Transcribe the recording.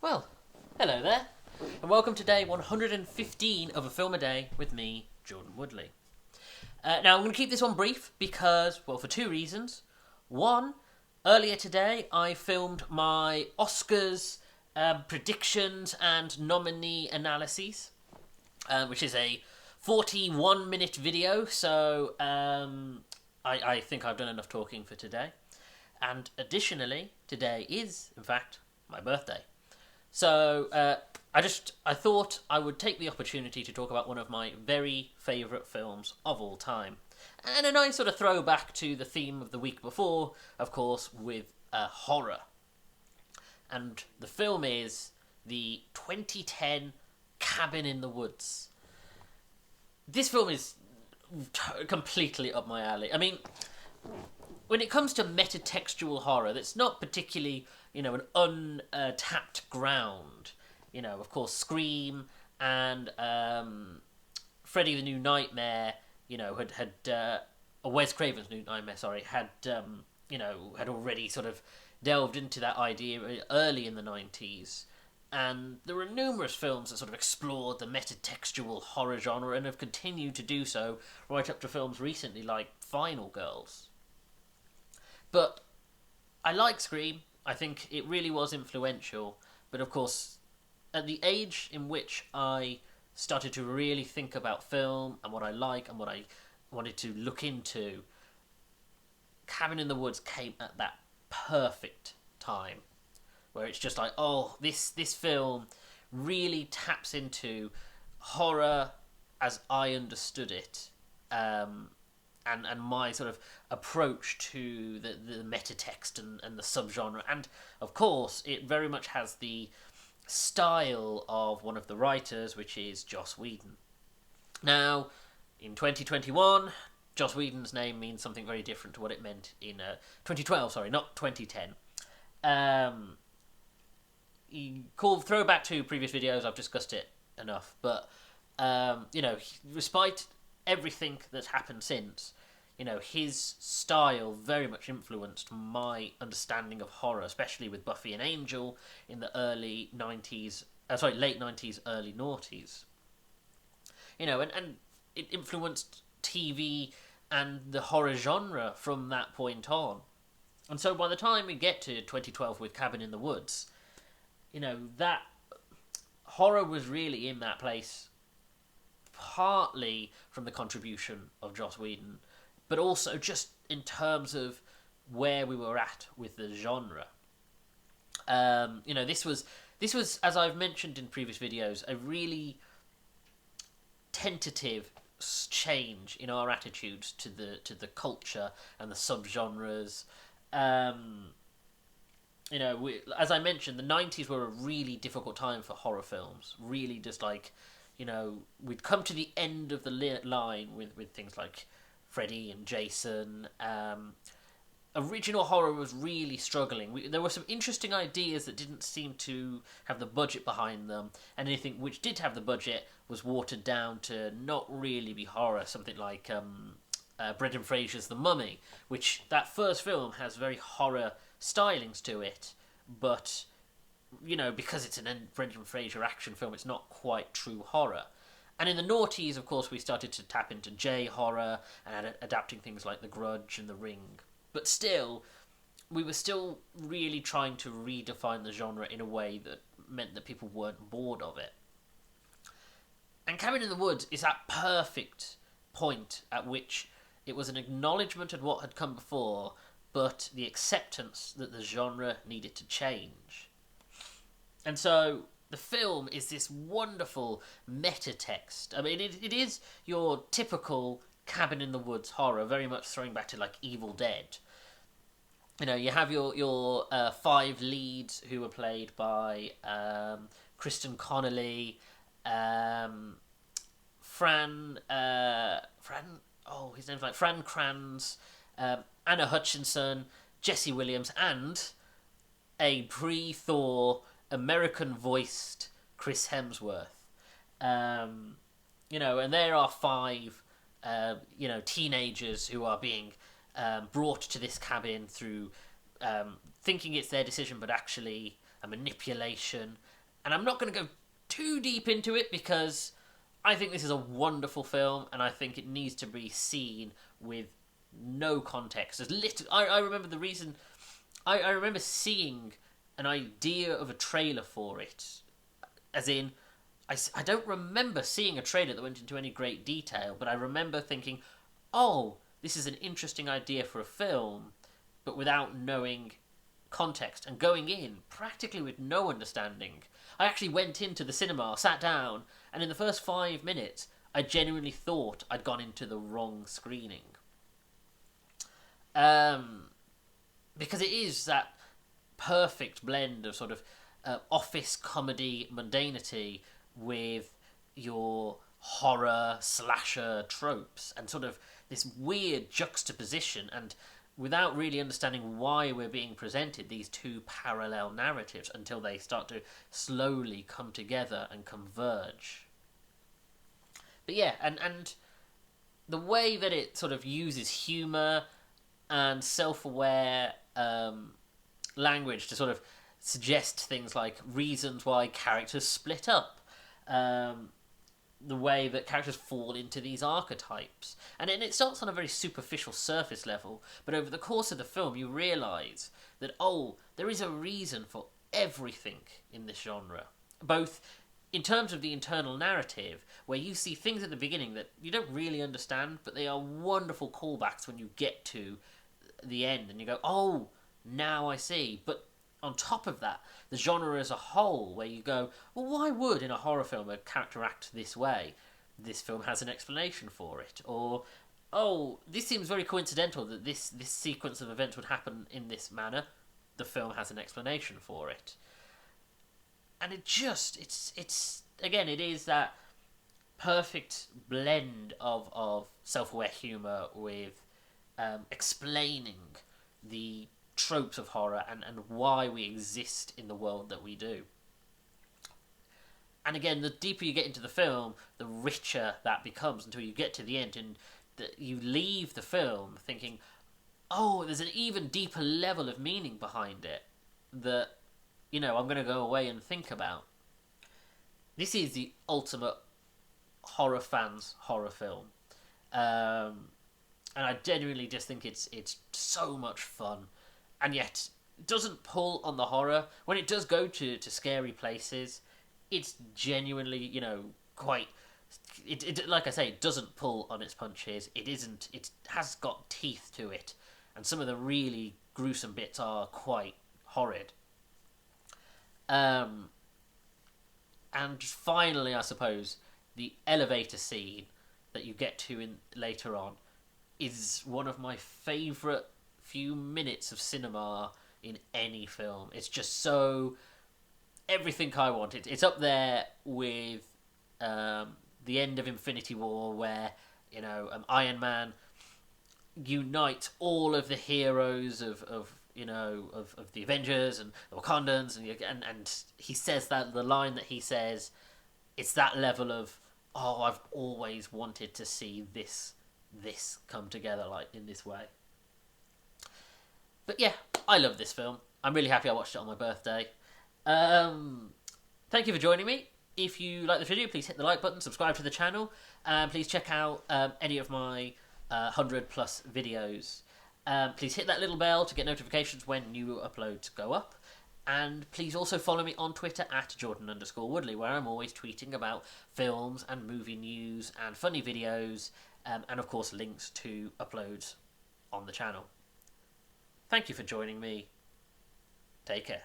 Well, hello there, and welcome to day 115 of A Film a Day with me, Jordan Woodley. Now, I'm going to keep this one brief because, well, for two reasons. One, earlier today I filmed my Oscars predictions and nominee analyses, which is a 41-minute video, so I think I've done enough talking for today. And additionally, today is, in fact, my birthday. So I thought I would take the opportunity to talk about one of my very favourite films of all time. And a nice sort of throwback to the theme of the week before, of course, with horror. And the film is the 2010 Cabin in the Woods. This film is completely up my alley. I mean, when it comes to metatextual horror, that's not particularly, an untapped ground. Of course, Scream and Freddy the New Nightmare, or Wes Craven's New Nightmare, sorry, had already sort of delved into that idea early in the 90s. And there were numerous films that sort of explored the metatextual horror genre and have continued to do so right up to films recently like Final Girls. But I like Scream. I think it really was influential. But of course, at the age in which I started to really think about film and what I like and what I wanted to look into, Cabin in the Woods came at that perfect time. Where it's just like, oh, this film really taps into horror as I understood it, and my sort of approach to the metatext and the subgenre. And, of course, it very much has the style of one of the writers, which is Joss Whedon. Now, in 2021, Joss Whedon's name means something very different to what it meant in 2012, sorry, not 2010. Cool throwback to previous videos, I've discussed it enough, but despite everything that's happened since, his style very much influenced my understanding of horror, especially with Buffy and Angel in the late 90s, early noughties. And it influenced TV and the horror genre from that point on. And so by the time we get to 2012 with Cabin in the Woods, that horror was really in that place partly from the contribution of Joss Whedon, but also just in terms of where we were at with the genre. This was, as I've mentioned in previous videos, a really tentative change in our attitudes to the culture and the subgenres. As I mentioned, the 90s were a really difficult time for horror films. Really just like, we'd come to the end of the line with things like Freddy and Jason. Original horror was really struggling. There were some interesting ideas that didn't seem to have the budget behind them, and anything which did have the budget was watered down to not really be horror. Something like Brendan Fraser's The Mummy, which that first film has very horror stylings to it, but because it's an Brendan Fraser action film, it's not quite true horror. And in the noughties, of course, we started to tap into J-horror and adapting things like The Grudge and The Ring. But still, we were still really trying to redefine the genre in a way that meant that people weren't bored of it. And Cabin in the Woods is that perfect point at which it was an acknowledgement of what had come before, but the acceptance that the genre needed to change. And so the film is this wonderful meta-text. I mean, it is your typical Cabin in the Woods horror, very much throwing back to like Evil Dead. You have your five leads who were played by Kristen Connolly, Fran, his name's like Fran Kranz, Anna Hutchinson, Jesse Williams, and a pre-Thor American-voiced Chris Hemsworth. And there are five, teenagers who are being brought to this cabin through thinking it's their decision, but actually and manipulation. And I'm not going to go too deep into it because I think this is a wonderful film, and I think it needs to be seen with no context. I remember the reason. I remember seeing an idea of a trailer for it, as in, I don't remember seeing a trailer that went into any great detail, but I remember thinking, oh, this is an interesting idea for a film, but without knowing context, and going in practically with no understanding. I actually went into the cinema, sat down, and in the first 5 minutes, I genuinely thought I'd gone into the wrong screening. Because it is that perfect blend of sort of office comedy mundanity with your horror slasher tropes, and sort of this weird juxtaposition, and without really understanding why we're being presented these two parallel narratives until they start to slowly come together and converge. But yeah, and the way that it sort of uses humour and self-aware language to sort of suggest things like reasons why characters split up, the way that characters fall into these archetypes. And it starts on a very superficial surface level, but over the course of the film you realise that, oh, there is a reason for everything in this genre. Both in terms of the internal narrative, where you see things at the beginning that you don't really understand, but they are wonderful callbacks when you get to the end and you go, oh, now I see. But on top of that, the genre as a whole, where you go, well, why would in a horror film a character act this way? This film has an explanation for it. Or, oh, this seems very coincidental that this sequence of events would happen in this manner. The film has an explanation for it. And it's again, it is that perfect blend of self-aware humour with explaining the tropes of horror and why we exist in the world that we do. And again, the deeper you get into the film, the richer that becomes until you get to the end, and you leave the film thinking, oh, there's an even deeper level of meaning behind it that, I'm going to go away and think about. This is the ultimate horror fans' horror film. And I genuinely just think it's so much fun. And yet, it doesn't pull on the horror. When it does go to scary places, it's genuinely, quite... It like I say, it doesn't pull on its punches. It has got teeth to it. And some of the really gruesome bits are quite horrid. And finally, I suppose, the elevator scene that you get to later on is one of my favourite few minutes of cinema in any film. It's just so everything I want. It's up there with the end of Infinity War, where Iron Man unites all of the heroes of the Avengers and the Wakandans, and he says that the line that he says, it's that level of, oh, I've always wanted to see this come together like in this way. But yeah, I love this film. I'm really happy I watched it on my birthday. Thank you for joining me. If you like the video, please hit the like button, subscribe to the channel, and please check out any of my 100 plus videos. Please hit that little bell to get notifications when new uploads go up. And please also follow me on Twitter at Jordan_Woodley, where I'm always tweeting about films and movie news and funny videos, and of course links to uploads on the channel. Thank you for joining me. Take care.